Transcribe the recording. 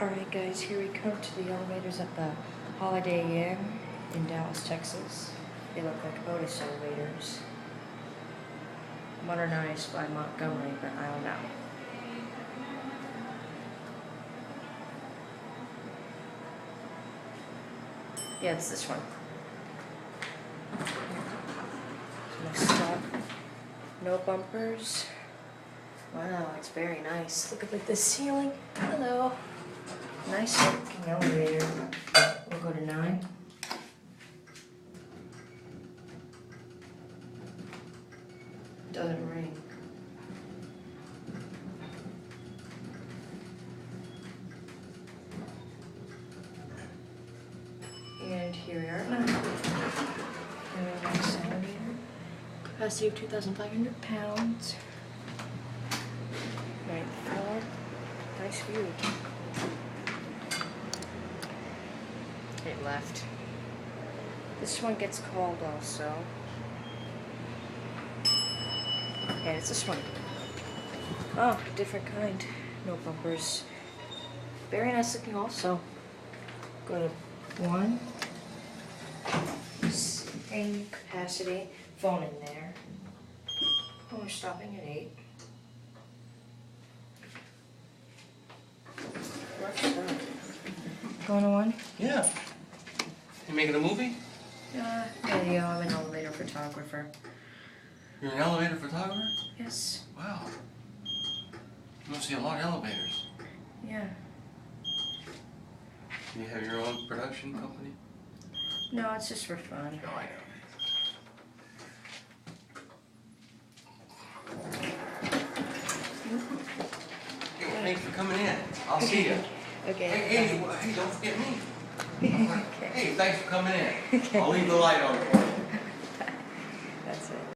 Alright guys, here we come to the elevators at the Holiday Inn in Dallas, Texas. They look like Otis elevators. Modernized by Montgomery, but I don't know. Yeah, it's this one. Next stop. No bumpers. Wow, it's very nice. Look at the ceiling. Hello. Nice looking elevator. We'll go to 9. Doesn't ring. And here we are at 9. Very nice elevator. Capacity of 2,500 pounds. 9th floor. Nice view. It left. This one gets called also. And it's this one. Oh, different kind. No bumpers. Very nice looking also. Go to 1. Same capacity. Phone in there. Oh, we're stopping at 8. Left side. Going to 1? Yeah. You making a movie? Video. I'm an elevator photographer. You're an elevator photographer? Yes. Wow. You must see a lot of elevators. Yeah. Do you have your own production company? No, it's just for fun. No, I know. Hey, thanks for coming in. I'll see you. Okay. Hey, don't forget me. Okay. Hey, thanks for coming in. Okay. I'll leave the light on for you. That's it.